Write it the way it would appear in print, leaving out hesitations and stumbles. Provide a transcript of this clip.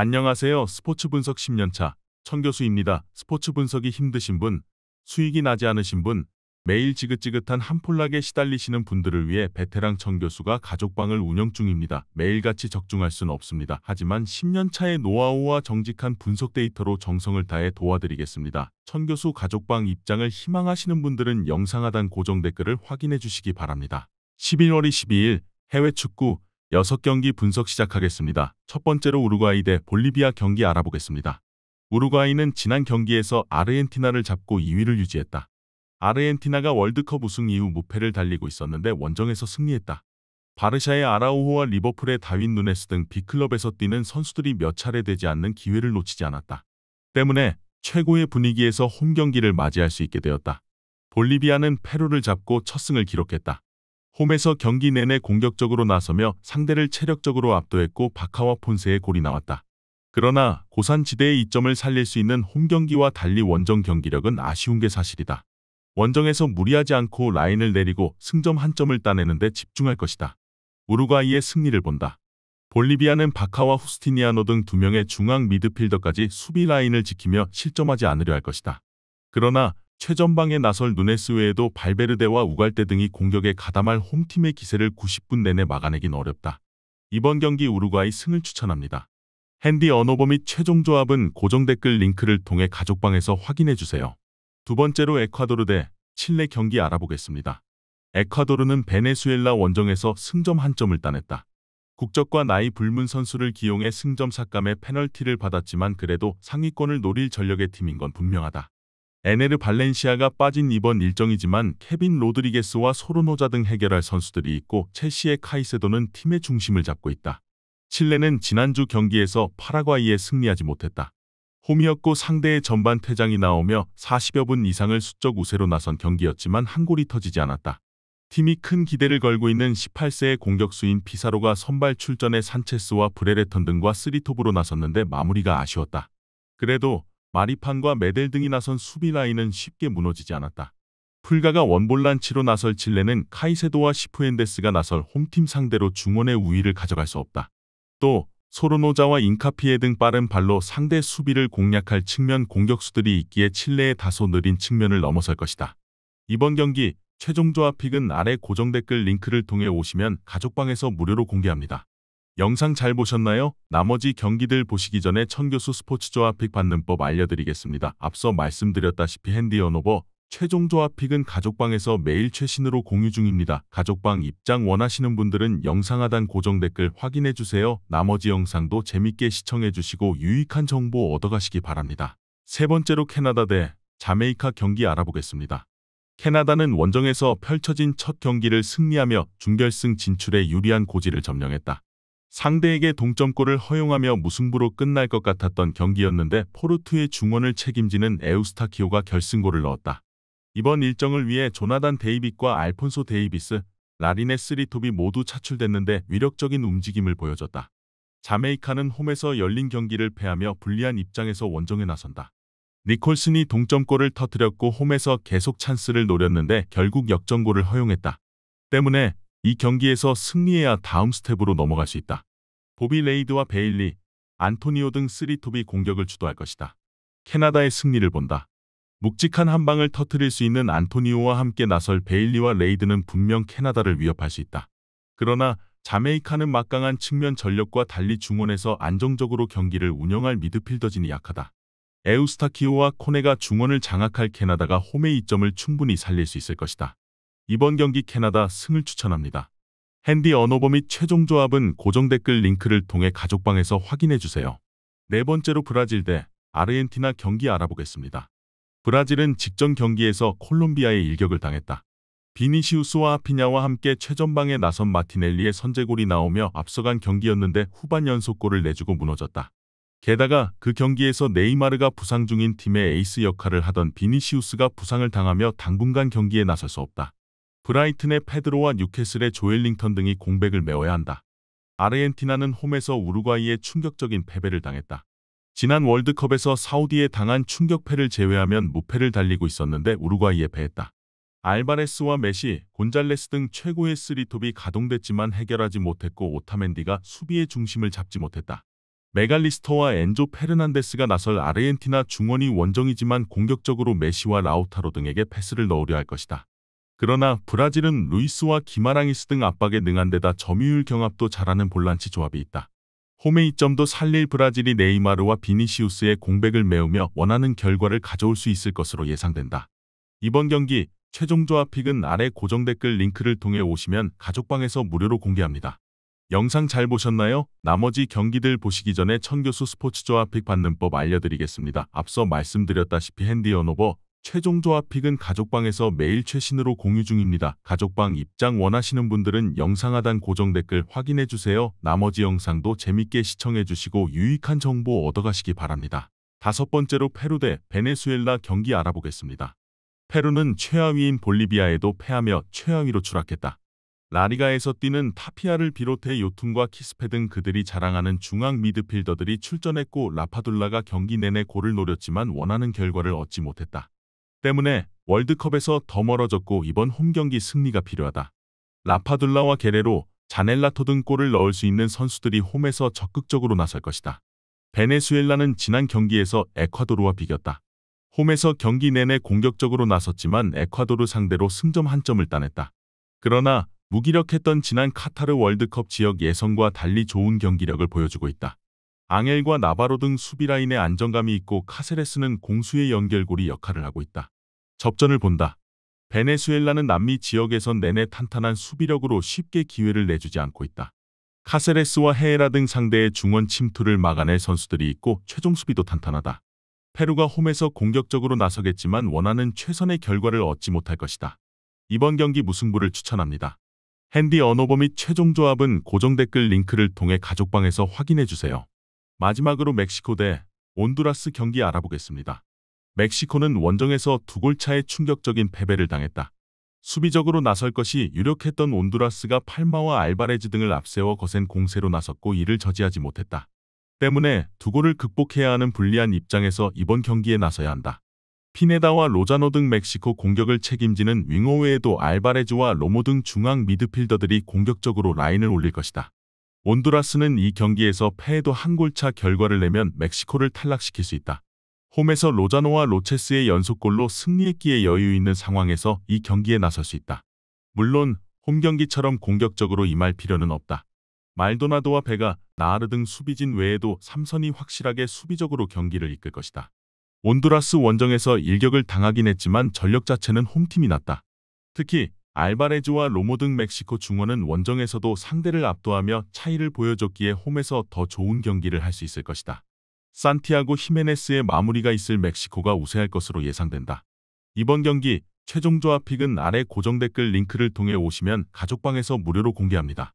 안녕하세요. 스포츠 분석 10년차 천교수입니다. 스포츠 분석이 힘드신 분, 수익이 나지 않으신 분, 매일 지긋지긋한 한폴락에 시달리시는 분들을 위해 베테랑 천교수가 가족방을 운영 중입니다. 매일같이 적중할 수는 없습니다. 하지만 10년차의 노하우와 정직한 분석 데이터로 정성을 다해 도와드리겠습니다. 천교수 가족방 입장을 희망하시는 분들은 영상 하단 고정 댓글을 확인해 주시기 바랍니다. 11월 22일 해외 축구 6경기 분석 시작하겠습니다. 첫 번째로 우루과이 대 볼리비아 경기 알아보겠습니다. 우루과이는 지난 경기에서 아르헨티나를 잡고 2위를 유지했다. 아르헨티나가 월드컵 우승 이후 무패를 달리고 있었는데 원정에서 승리했다. 바르샤의 아라우호와 리버풀의 다윈 누네스 등 B클럽에서 뛰는 선수들이 몇 차례 되지 않는 기회를 놓치지 않았다. 때문에 최고의 분위기에서 홈 경기를 맞이할 수 있게 되었다. 볼리비아는 페루를 잡고 첫 승을 기록했다. 홈에서 경기 내내 공격적으로 나서며 상대를 체력적으로 압도했고 바카와 폰세의 골이 나왔다. 그러나 고산지대의 이점을 살릴 수 있는 홈 경기와 달리 원정 경기력은 아쉬운 게 사실이다. 원정에서 무리하지 않고 라인을 내리고 승점 한 점을 따내는데 집중할 것이다. 우루과이의 승리를 본다. 볼리비아는 바카와 후스티니아노 등 2명의 중앙 미드필더까지 수비 라인을 지키며 실점하지 않으려 할 것이다. 그러나 최전방에 나설 누네스 외에도 발베르데와 우갈대 등이 공격에 가담할 홈팀의 기세를 90분 내내 막아내긴 어렵다. 이번 경기 우루과이 승을 추천합니다. 핸디 언어버 및 최종 조합은 고정 댓글 링크를 통해 가족방에서 확인해주세요. 두 번째로 에콰도르 대 칠레 경기 알아보겠습니다. 에콰도르는 베네수엘라 원정에서 승점 한 점을 따냈다. 국적과 나이 불문 선수를 기용해 승점 삭감에 페널티를 받았지만 그래도 상위권을 노릴 전력의 팀인 건 분명하다. 에네르 발렌시아가 빠진 이번 일정이지만 케빈 로드리게스와 소르노자 등 해결할 선수들이 있고 첼시의 카이세도는 팀의 중심을 잡고 있다. 칠레는 지난주 경기에서 파라과이에 승리하지 못했다. 홈이었고 상대의 전반 퇴장이 나오며 40여 분 이상을 수적 우세로 나선 경기였지만 한 골이 터지지 않았다. 팀이 큰 기대를 걸고 있는 18세의 공격수인 피사로가 선발 출전해 산체스와 브레레턴 등과 쓰리톱으로 나섰는데 마무리가 아쉬웠다. 그래도 마리판과 메델 등이 나선 수비 라인은 쉽게 무너지지 않았다. 풀가가 원볼란치로 나설 칠레는 카이세도와 시푸엔데스가 나설 홈팀 상대로 중원의 우위를 가져갈 수 없다. 또 소르노자와 인카피에 등 빠른 발로 상대 수비를 공략할 측면 공격수들이 있기에 칠레의 다소 느린 측면을 넘어설 것이다. 이번 경기 최종 조합 픽은 아래 고정 댓글 링크를 통해 오시면 가족방에서 무료로 공개합니다. 영상 잘 보셨나요? 나머지 경기들 보시기 전에 천교수 스포츠 조합 픽 받는 법 알려드리겠습니다. 앞서 말씀드렸다시피 핸디 언어버 최종 조합 픽은 가족방에서 매일 최신으로 공유 중입니다. 가족방 입장 원하시는 분들은 영상 하단 고정 댓글 확인해주세요. 나머지 영상도 재밌게 시청해주시고 유익한 정보 얻어가시기 바랍니다. 세 번째로 캐나다 대 자메이카 경기 알아보겠습니다. 캐나다는 원정에서 펼쳐진 첫 경기를 승리하며 준결승 진출에 유리한 고지를 점령했다. 상대에게 동점골을 허용하며 무승부로 끝날 것 같았던 경기였는데 포르투의 중원을 책임지는 에우스타키오가 결승골을 넣었다. 이번 일정을 위해 조나단 데이빗과 알폰소 데이비스, 라리네 쓰리톱이 모두 차출됐는데 위력적인 움직임을 보여줬다. 자메이카는 홈에서 열린 경기를 패하며 불리한 입장에서 원정에 나선다. 니콜슨이 동점골을 터뜨렸고 홈에서 계속 찬스를 노렸는데 결국 역전골을 허용했다. 때문에 이 경기에서 승리해야 다음 스텝으로 넘어갈 수 있다. 보비 레이드와 베일리, 안토니오 등 쓰리톱이 공격을 주도할 것이다. 캐나다의 승리를 본다. 묵직한 한 방을 터뜨릴 수 있는 안토니오와 함께 나설 베일리와 레이드는 분명 캐나다를 위협할 수 있다. 그러나 자메이카는 막강한 측면 전력과 달리 중원에서 안정적으로 경기를 운영할 미드필더진이 약하다. 에우스타키오와 코네가 중원을 장악할 캐나다가 홈의 이점을 충분히 살릴 수 있을 것이다. 이번 경기 캐나다 승을 추천합니다. 핸디 언어버 및 최종 조합은 고정 댓글 링크를 통해 가족방에서 확인해주세요. 네 번째로 브라질 대 아르헨티나 경기 알아보겠습니다. 브라질은 직전 경기에서 콜롬비아의 일격을 당했다. 비니시우스와 아피냐와 함께 최전방에 나선 마티넬리의 선제골이 나오며 앞서간 경기였는데 후반 연속골을 내주고 무너졌다. 게다가 그 경기에서 네이마르가 부상 중인 팀의 에이스 역할을 하던 비니시우스가 부상을 당하며 당분간 경기에 나설 수 없다. 브라이튼의 페드로와 뉴캐슬의 조엘링턴 등이 공백을 메워야 한다. 아르헨티나는 홈에서 우루과이에 충격적인 패배를 당했다. 지난 월드컵에서 사우디에 당한 충격패를 제외하면 무패를 달리고 있었는데 우루과이에 패했다. 알바레스와 메시, 곤잘레스 등 최고의 쓰리톱이 가동됐지만 해결하지 못했고 오타멘디가 수비의 중심을 잡지 못했다. 메갈리스터와 엔조 페르난데스가 나설 아르헨티나 중원이 원정이지만 공격적으로 메시와 라우타로 등에게 패스를 넣으려 할 것이다. 그러나 브라질은 루이스와 기마랑이스 등 압박에 능한 데다 점유율 경합도 잘하는 볼란치 조합이 있다. 홈의 이점도 살릴 브라질이 네이마르와 비니시우스의 공백을 메우며 원하는 결과를 가져올 수 있을 것으로 예상된다. 이번 경기 최종 조합 픽은 아래 고정 댓글 링크를 통해 오시면 가족방에서 무료로 공개합니다. 영상 잘 보셨나요? 나머지 경기들 보시기 전에 천교수 스포츠 조합 픽 받는 법 알려드리겠습니다. 앞서 말씀드렸다시피 핸디 언오버 최종 조합 픽은 가족방에서 매일 최신으로 공유 중입니다. 가족방 입장 원하시는 분들은 영상 하단 고정 댓글 확인해주세요. 나머지 영상도 재밌게 시청해주시고 유익한 정보 얻어가시기 바랍니다. 다섯 번째로 페루 대 베네수엘라 경기 알아보겠습니다. 페루는 최하위인 볼리비아에도 패하며 최하위로 추락했다. 라리가에서 뛰는 타피아를 비롯해 요툰과 키스페 등 그들이 자랑하는 중앙 미드필더들이 출전했고 라파둘라가 경기 내내 골을 노렸지만 원하는 결과를 얻지 못했다. 때문에 월드컵에서 더 멀어졌고 이번 홈경기 승리가 필요하다. 라파둘라와 게레로, 자넬라토 등 골을 넣을 수 있는 선수들이 홈에서 적극적으로 나설 것이다. 베네수엘라는 지난 경기에서 에콰도르와 비겼다. 홈에서 경기 내내 공격적으로 나섰지만 에콰도르 상대로 승점 1점을 따냈다. 그러나 무기력했던 지난 카타르 월드컵 지역 예선과 달리 좋은 경기력을 보여주고 있다. 앙헬과 나바로 등 수비라인에 안정감이 있고 카세레스는 공수의 연결고리 역할을 하고 있다. 접전을 본다. 베네수엘라는 남미 지역에선 내내 탄탄한 수비력으로 쉽게 기회를 내주지 않고 있다. 카세레스와 헤에라 등 상대의 중원 침투를 막아낼 선수들이 있고 최종 수비도 탄탄하다. 페루가 홈에서 공격적으로 나서겠지만 원하는 최선의 결과를 얻지 못할 것이다. 이번 경기 무승부를 추천합니다. 핸디 언오버 및 최종 조합은 고정 댓글 링크를 통해 가족방에서 확인해주세요. 마지막으로 멕시코 대 온두라스 경기 알아보겠습니다. 멕시코는 원정에서 2골 차의 충격적인 패배를 당했다. 수비적으로 나설 것이 유력했던 온두라스가 팔마와 알바레즈 등을 앞세워 거센 공세로 나섰고 이를 저지하지 못했다. 때문에 2골을 극복해야 하는 불리한 입장에서 이번 경기에 나서야 한다. 피네다와 로자노 등 멕시코 공격을 책임지는 윙어 외에도 알바레즈와 로모 등 중앙 미드필더들이 공격적으로 라인을 올릴 것이다. 온두라스는 이 경기에서 패해도 한 골차 결과를 내면 멕시코를 탈락시킬 수 있다. 홈에서 로자노와 로체스의 연속골로 승리했기에 여유 있는 상황에서 이 경기에 나설 수 있다. 물론 홈경기처럼 공격적으로 임할 필요는 없다. 말도나도와 베가, 나아르 등 수비진 외에도 삼선이 확실하게 수비적으로 경기를 이끌 것이다. 온두라스 원정에서 일격을 당하긴 했지만 전력 자체는 홈팀이 낫다. 특히 알바레즈와 로모 등 멕시코 중원은 원정에서도 상대를 압도하며 차이를 보여줬기에 홈에서 더 좋은 경기를 할 수 있을 것이다. 산티아고 히메네스의 마무리가 있을 멕시코가 우세할 것으로 예상된다. 이번 경기 최종 조합 픽은 아래 고정 댓글 링크를 통해 오시면 가족방에서 무료로 공개합니다.